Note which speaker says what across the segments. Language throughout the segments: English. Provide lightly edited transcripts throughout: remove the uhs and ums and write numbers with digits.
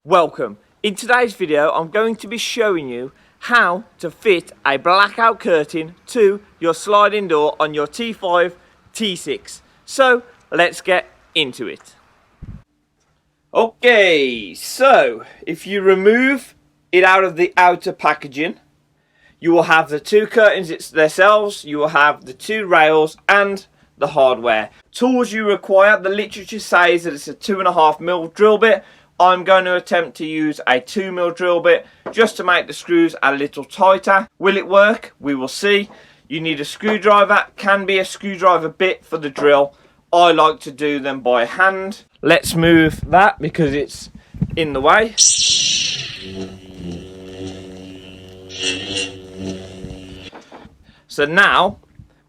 Speaker 1: Welcome. In today's video I'm going to be showing you how to fit a blackout curtain to your sliding door on your T5, T6. So let's get into it. Okay, so if you remove it out of the outer packaging, you will have the two curtains themselves, you will have the two rails and the hardware. Tools you require, the literature says that it's a 2.5mm drill bit. I'm going to attempt to use a 2mm drill bit just to make the screws a little tighter. Will it work? We will see. You need a screwdriver, can be a screwdriver bit for the drill. I like to do them by hand. Let's move that because it's in the way. So now,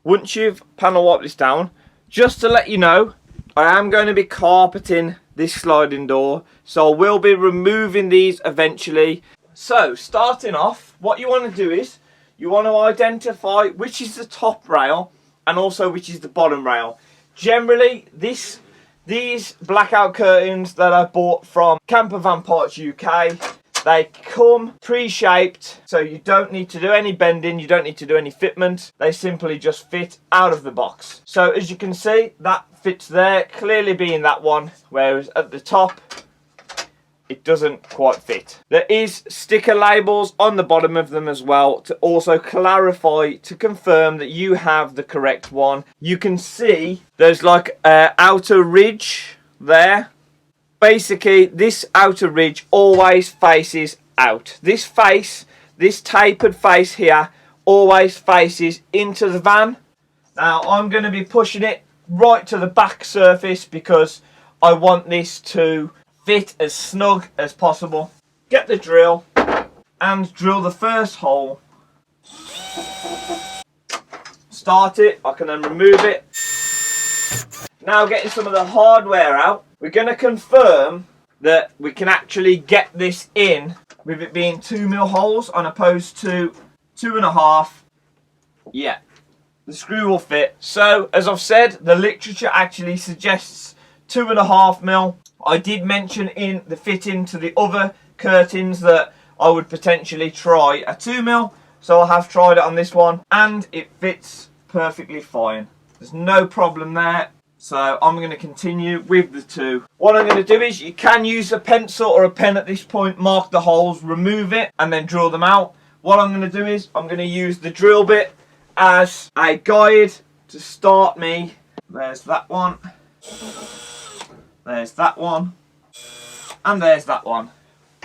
Speaker 1: once you've panel wiped this down, just to let you know, I am going to be carpeting this sliding door, so I will be removing these eventually. So starting off, what you want to do is you want to identify which is the top rail and also which is the bottom rail. Generally these blackout curtains that I bought from Camper Van Parts UK, they come pre-shaped, so you don't need to do any bending, you don't need to do any fitment. They simply just fit out of the box. So as you can see, that fits there, clearly being that one, whereas at the top, it doesn't quite fit. There is sticker labels on the bottom of them as well to also clarify, to confirm that you have the correct one. You can see there's like an outer ridge there. Basically, this outer ridge always faces out. This face, this tapered face here, always faces into the van. Now, I'm going to be pushing it right to the back surface because I want this to fit as snug as possible. Get the drill and drill the first hole. Start it, I can then remove it. Now getting some of the hardware out, we're going to confirm that we can actually get this in with it being 2mm holes on opposed to 2.5. Yeah, the screw will fit. So as I've said, the literature actually suggests 2.5mm. I did mention in the fitting to the other curtains that I would potentially try a 2mm. So I have tried it on this one and it fits perfectly fine. There's no problem there. So I'm going to continue with the 2. What I'm going to do is, you can use a pencil or a pen at this point, mark the holes, remove it and then drill them out. What I'm going to do is, I'm going to use the drill bit as a guide to start me. There's that one. There's that one. And there's that one.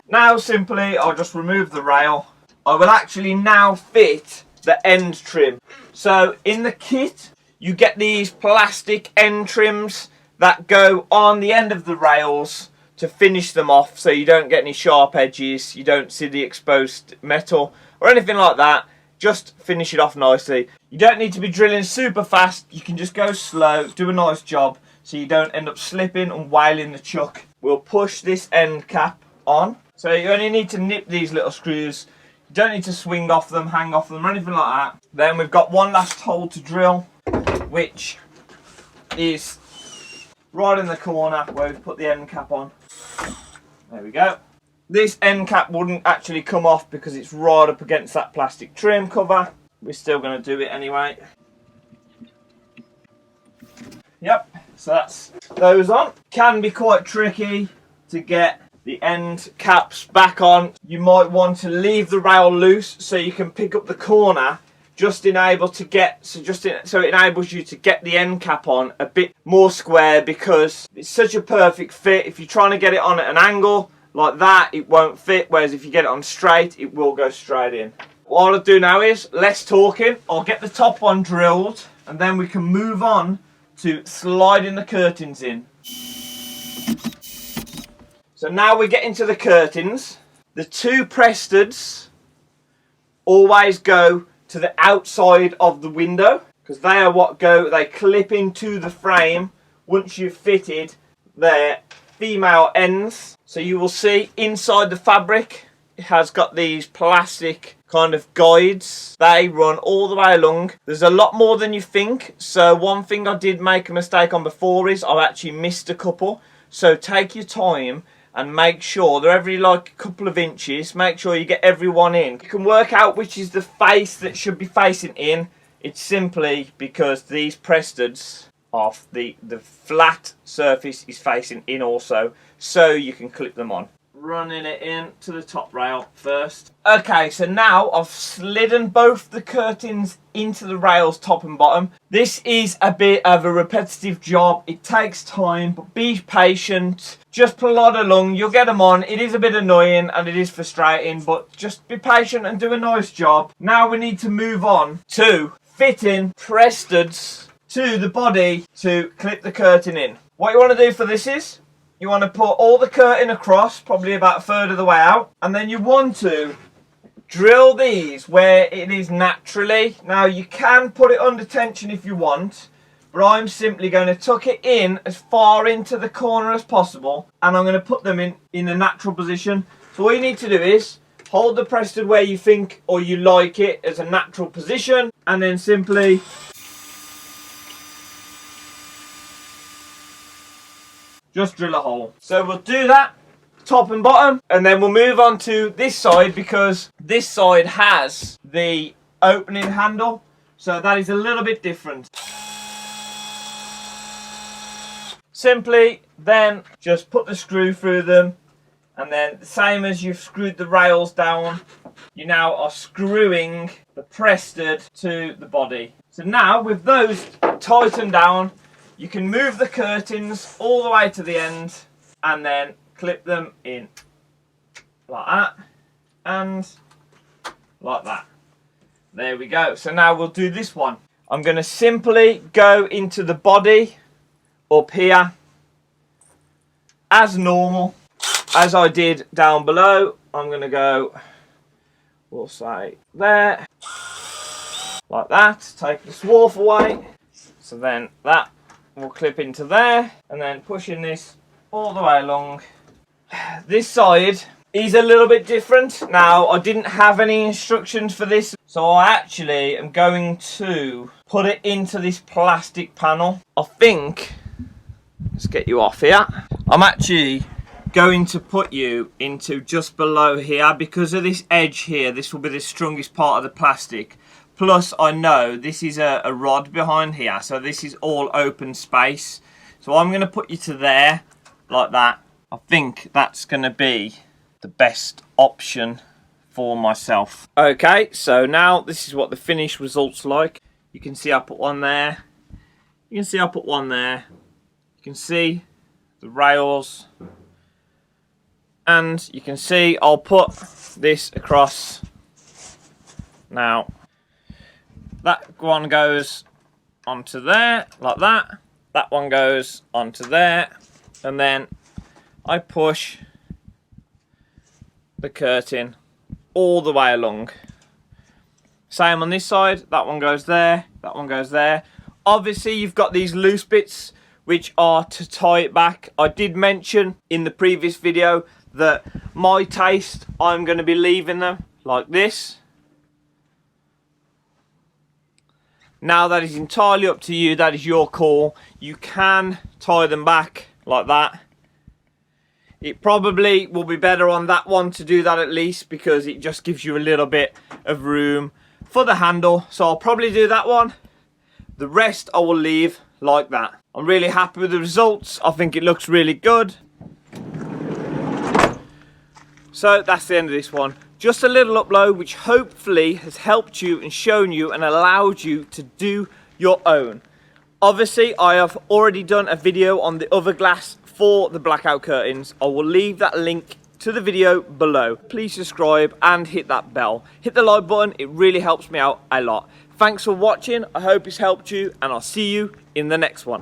Speaker 1: Now simply I'll just remove the rail. I will actually now fit the end trim. So in the kit, you get these plastic end trims that go on the end of the rails to finish them off so you don't get any sharp edges, you don't see the exposed metal or anything like that. Just finish it off nicely. You don't need to be drilling super fast, you can just go slow, do a nice job so you don't end up slipping and wailing the chuck. We'll push this end cap on. So you only need to nip these little screws. You don't need to swing off them, hang off them or anything like that. Then we've got one last hole to drill, which is right in the corner where we've put the end cap on. There we go. This end cap wouldn't actually come off because it's right up against that plastic trim cover. We're still going to do it anyway. Yep, so that's those on. Can be quite tricky to get the end caps back on. You might want to leave the rail loose so you can pick up the corner so it enables you to get the end cap on a bit more square, because it's such a perfect fit. If you're trying to get it on at an angle like that, it won't fit, whereas if you get it on straight, it will go straight in. What I'll do now is less talking. I'll get the top one drilled and then we can move on to sliding the curtains in. So now we get into the curtains. The 2 press studs always go to the outside of the window because they are what they clip into the frame once you've fitted their female ends. So you will see inside the fabric it has got these plastic kind of guides. They run all the way along. There's a lot more than you think. So one thing I did make a mistake on before is I've actually missed a couple. So take your time and make sure they're every like a couple of inches. Make sure you get everyone in. You can work out which is the face that should be facing in. It's simply because these press studs off the flat surface is facing in also, so you can clip them on. Running it in to the top rail first. Okay, so now I've slidden both the curtains into the rails top and bottom. This is a bit of a repetitive job. It takes time, but be patient. Just plod along, you'll get them on. It is a bit annoying and it is frustrating, but just be patient and do a nice job. Now we need to move on to fitting press studs to the body to clip the curtain in. What you want to do for this is, you want to put all the curtain across, probably about a third of the way out, and then you want to drill these where it is naturally. Now you can put it under tension if you want, but I'm simply going to tuck it in as far into the corner as possible, and I'm going to put them in a natural position. So all you need to do is hold the press stud where you think or you like it as a natural position, and then simply just drill a hole. So we'll do that top and bottom, and then we'll move on to this side, because this side has the opening handle, so that is a little bit different. Simply then just put the screw through them, and then the same as you've screwed the rails down, you now are screwing the press stud to the body. So now with those tightened down, you can move the curtains all the way to the end and then clip them in like that and like that. There we go. So now we'll do this one. I'm going to simply go into the body up here as normal, as I did down below. I'm going to go, we'll say there, like that. Take the swarf away. So then that will clip into there, and then pushing this all the way along. This side is a little bit different. Now, I didn't have any instructions for this, so I actually am going to put it into this plastic panel. I think, let's get you off here. I'm actually going to put you into just below here, because of this edge here. This will be the strongest part of the plastic. Plus, I know this is a rod behind here, so this is all open space. So I'm going to put you to there, like that. I think that's going to be the best option for myself. Okay, so now this is what the finished result's like. You can see I put one there. You can see I put one there. You can see the rails. And you can see I'll put this across now. That one goes onto there, like that. That one goes onto there. And then I push the curtain all the way along. Same on this side. That one goes there. That one goes there. Obviously, you've got these loose bits, which are to tie it back. I did mention in the previous video that my taste, I'm going to be leaving them like this. Now that is entirely up to you, that is your call. You can tie them back like that. It probably will be better on that one to do that at least, because it just gives you a little bit of room for the handle. So I'll probably do that one. The rest I will leave like that. I'm really happy with the results. I think it looks really good. So that's the end of this one. Just a little upload which hopefully has helped you and shown you and allowed you to do your own. Obviously, I have already done a video on the other glass for the blackout curtains. I will leave that link to the video below. Please subscribe and hit that bell. Hit the like button, it really helps me out a lot. Thanks for watching, I hope it's helped you, and I'll see you in the next one.